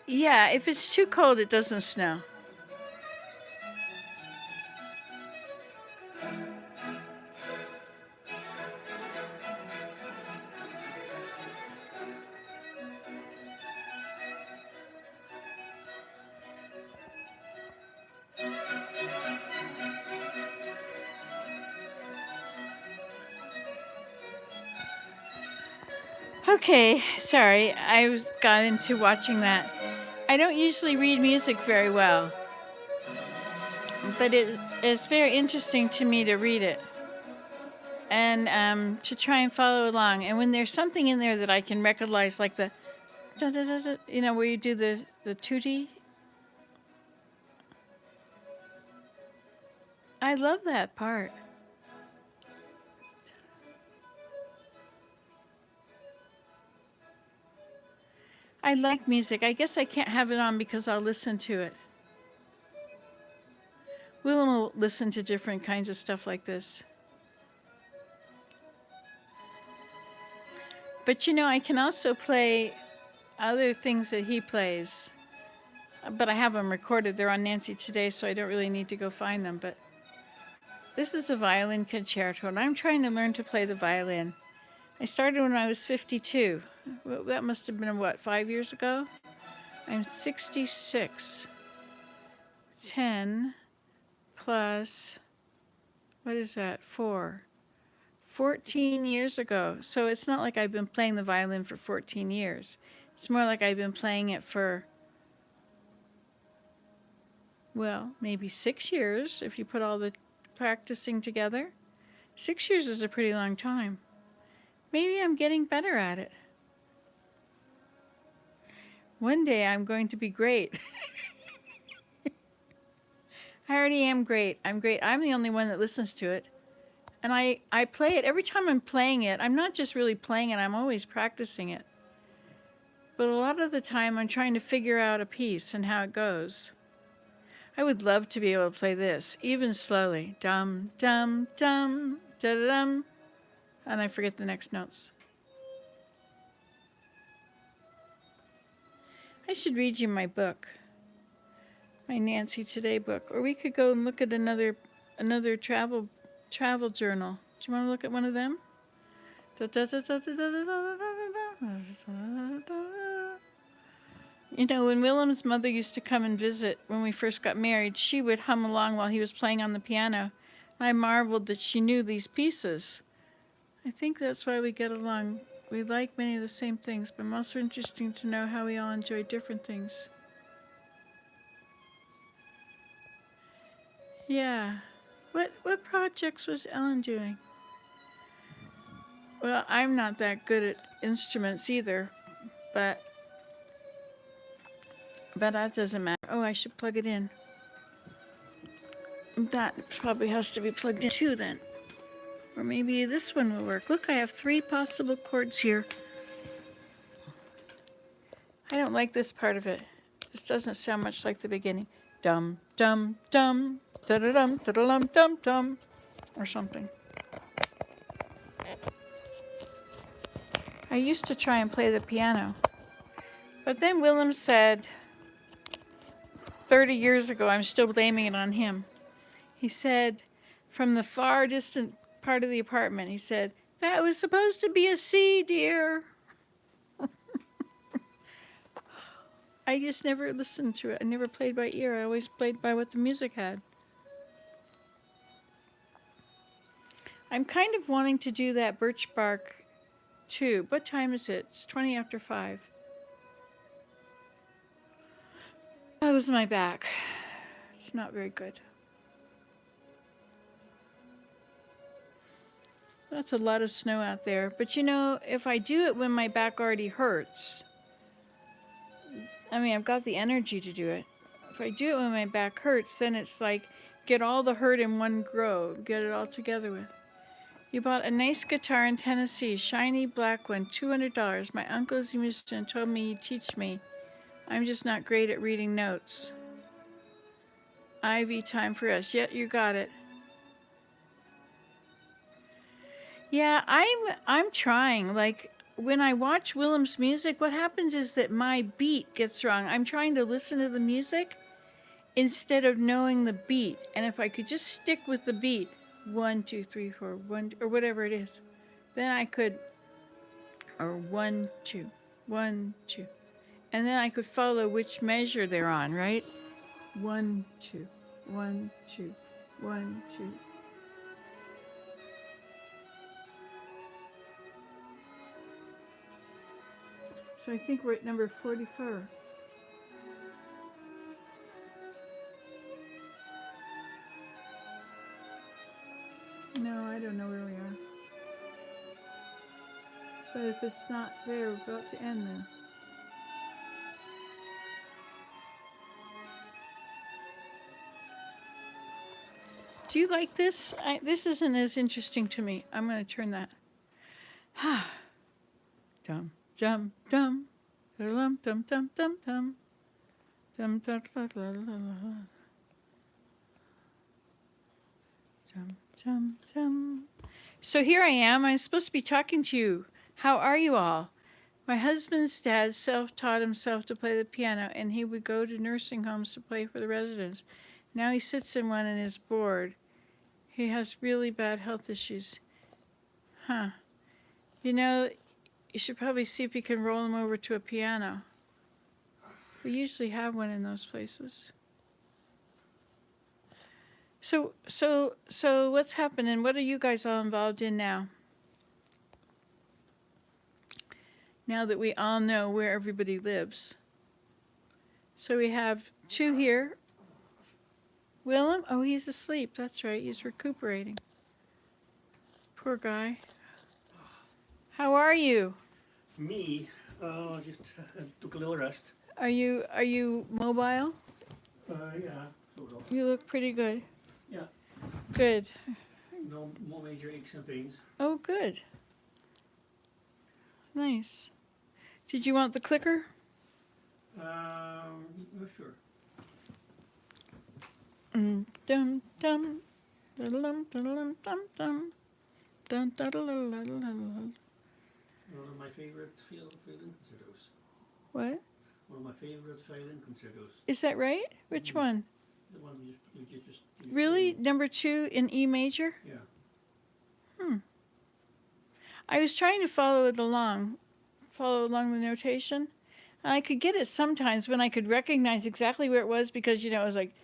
Yeah, if it's too cold, it doesn't snow. Okay, sorry, got into watching that. I don't usually read music very well, but it's very interesting to me to read it and to try and follow along. And when there's something in there that I can recognize, like the Da, da, da, da, you know, where you do the tutti. I love that part. I like music. I guess I can't have it on because I'll listen to it. Willem will listen to different kinds of stuff like this. But you know, I can also play other things that he plays. But I have them recorded. They're on Nancy Today, so I don't really need to go find them. But this is a violin concerto, and I'm trying to learn to play the violin. I started when I was 52. Well, that must have been, what, 5 years ago? I'm 66. 10 plus, what is that, 4. 14 years ago. So it's not like I've been playing the violin for 14 years. It's more like I've been playing it for, well, maybe 6 years if you put all the practicing together. 6 years is a pretty long time. Maybe I'm getting better at it. One day I'm going to be great. I already am great. I'm great. I'm the only one that listens to it. And I play it. Every time I'm playing it, I'm not just really playing it, I'm always practicing it. But a lot of the time I'm trying to figure out a piece and how it goes. I would love to be able to play this, even slowly. Dum, dum, dum, da-da-dum. And I forget the next notes. I should read you my book. My Nancy Today book. Or we could go and look at another travel journal. Do you want to look at one of them? You know, when Willem's mother used to come and visit when we first got married, she would hum along while he was playing on the piano. I marveled that she knew these pieces. I think that's why we get along. We like many of the same things, but also interesting to know how we all enjoy different things. Yeah. What projects was Ellen doing? Well, I'm not that good at instruments either, but that doesn't matter. Oh, I should plug it in. That probably has to be plugged in too then. Or maybe this one will work. Look, I have 3 possible chords here. I don't like this part of it. This doesn't sound much like the beginning. Dum, dum, dum, da-da-dum, da-da-dum, dum, dum, or something. I used to try and play the piano. But then Willem said, 30 years ago, I'm still blaming it on him. He said, from the far distant part of the apartment, he said, that was supposed to be a C, dear. I just never listened to it. I never played by ear. I always played by what the music had. I'm kind of wanting to do that birch bark too. What time is it? It's 20 after 5. That was my back. It's not very good. That's a lot of snow out there. But you know, if I do it when my back already hurts, I mean, I've got the energy to do it. If I do it when my back hurts, then it's like get all the hurt in one grow, get it all together with. You bought a nice guitar in Tennessee, shiny black one, $200. My uncle is a musician and told me he'd teach me. I'm just not great at reading notes. Ivy, time for us. Yet you got it. Yeah, I'm trying. Like when I watch Willem's music, what happens is that my beat gets wrong. I'm trying to listen to the music instead of knowing the beat. And if I could just stick with the beat, 1, 2, 3, 4, 1, or whatever it is, then I could, or 1, 2, 1, 2, and then I could follow which measure they're on, right? 1, 2, 1, 2, 1, 2. So I think we're at number 44. No, I don't know where we are. But if it's not there, we're about to end then. Do you like this? This isn't as interesting to me. I'm going to turn that. Dum, dum, dum. Dum, dum, dum, dum, dum. Dum, dum, dum, dum, dum. Dum, dum, dum. So here I am. I'm supposed to be talking to you. How are you all? My husband's dad self-taught himself to play the piano, and he would go to nursing homes to play for the residents. Now he sits in one and is bored. He has really bad health issues. Huh. You know, you should probably see if you can roll him over to a piano. We usually have one in those places. So what's happening? What are you guys all involved in now? Now that we all know where everybody lives. So we have two here. Willem? Oh, he's asleep. That's right. He's recuperating. Poor guy. How are you? Me, just took a little rest. Are you mobile? Yeah, sort of. You look pretty good. Yeah. Good. No more major aches and pains. Oh, good. Nice. Did you want the clicker? No, sure. Dum dum dum dum dum dum dum dum dum. One of my favorite violin concertos. What? One of my favorite violin concertos. Is that right? Which one? The one you just Really? Number 2 in E major? Yeah. I was trying to follow along the notation. And I could get it sometimes when I could recognize exactly where it was because, it was like,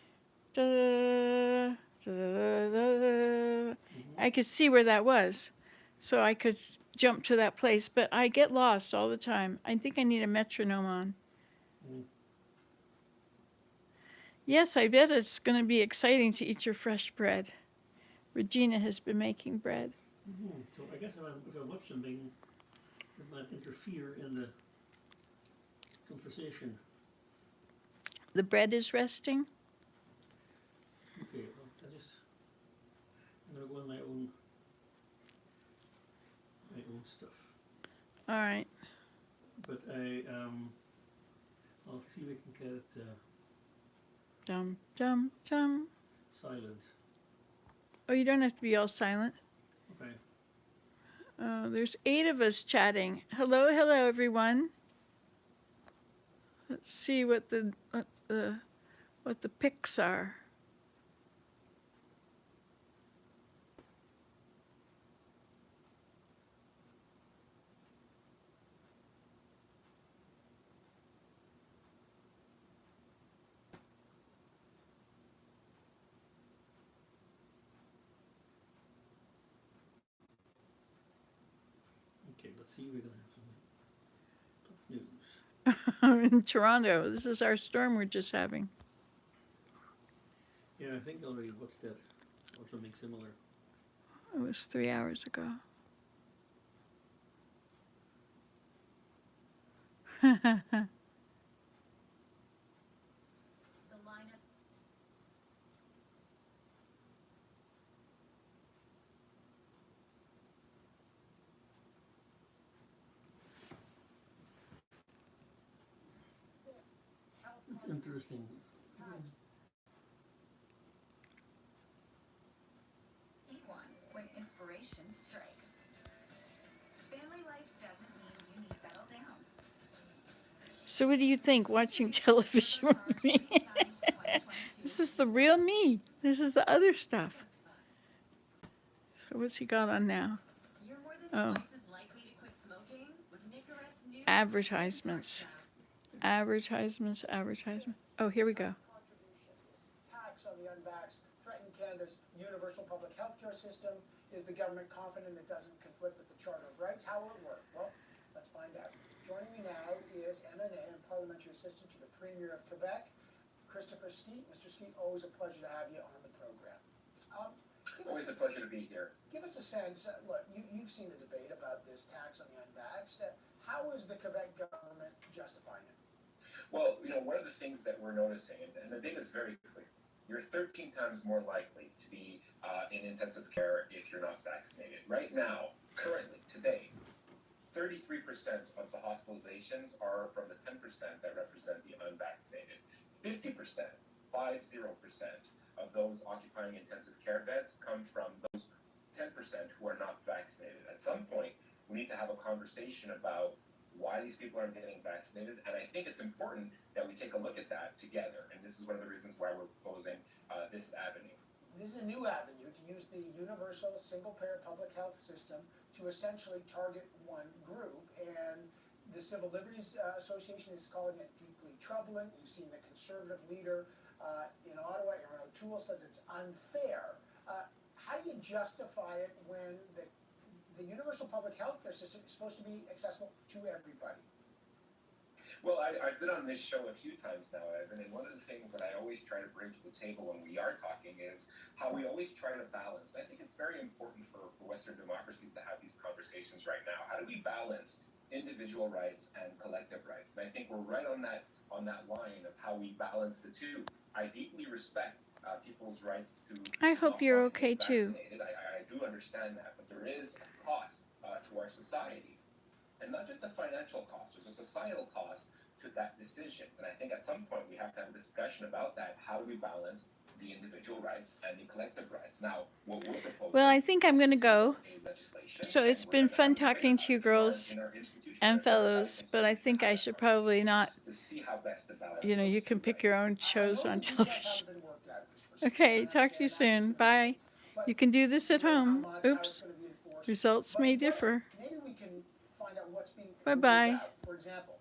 da, da, da, da. I could see where that was. So I could jump to that place. But I get lost all the time. I think I need a metronome on. Yes, I bet it's going to be exciting to eat your fresh bread. Regina has been making bread. So I guess if I watch something, it might interfere in the conversation. The bread is resting. Okay, well, I'm gonna go on my own stuff. All right. But I'll see if I can get it Dum, dum, dum. silent. Oh, you don't have to be all silent. Okay. There's 8 of us chatting. Hello, everyone. Let's see what the pics are. Okay, let's see if we're gonna have some top news. In Toronto. This is our storm we're just having. Yeah, I think I already watched that or something similar. It was 3 hours ago. It's interesting. Eat one when inspiration strikes. Family life doesn't mean you need to settle down. So what do you think watching television with me? This is the real me. This is the other stuff. So what's he got on now? You're more than Oh. twice as likely to quit smoking with Nicorette's new Advertisements. Advertisements. Oh, here we go. Tax on the unvaxxed threaten Canada's universal public health care system. Is the government confident it doesn't conflict with the Charter of Rights? How will it work? Well, let's find out. Joining me now is MNA and Parliamentary Assistant to the Premier of Quebec, Christopher Skeet. Mr. Skeet, always a pleasure to have you on the program. Always a pleasure to be here. Give us a sense, look, you've seen the debate about this tax on the unvaxxed. How is the Quebec government justifying it? Well, one of the things that we're noticing, and the data is very clear, you're 13 times more likely to be in intensive care if you're not vaccinated. Right now, currently, today, 33% of the hospitalizations are from the 10% that represent the unvaccinated. 50%, 50%, of those occupying intensive care beds come from those 10% who are not vaccinated. At some point, we need to have a conversation about why these people aren't getting vaccinated, and I think it's important that we take a look at that together, and this is one of the reasons why we're proposing this avenue. This is a new avenue to use the universal single-payer public health system to essentially target one group, and the Civil Liberties Association is calling it deeply troubling. You've seen the conservative leader in Ottawa, Aaron O'Toole, says it's unfair. How do you justify it when the universal public health care system is supposed to be accessible to everybody? Well, I've been on this show a few times now, Evan, and one of the things that I always try to bring to the table when we are talking is how we always try to balance. I think it's very important for Western democracies to have these conversations right now. How do we balance individual rights and collective rights? And I think we're right on that line of how we balance the two. I deeply respect people's rights to. I hope you're okay too. I do understand that, but there is a cost to our society. And not just a financial cost, there's a societal cost to that decision. And I think at some point we have to have a discussion about that. How do we balance the individual rights and the collective rights? Now, what we're proposing. Well, I think I'm going to go. Legislation, So it's been fun talking to you girls and fellows, but I think I should probably not. To see how best to balance. You know, you can pick your own shows on Details television. haven't been worked out, Christopher, so Okay, we talk to you soon. Bye. You can do this at home. Oops. Results may differ. Maybe we can find out what's being Bye-bye. ruled out. For example,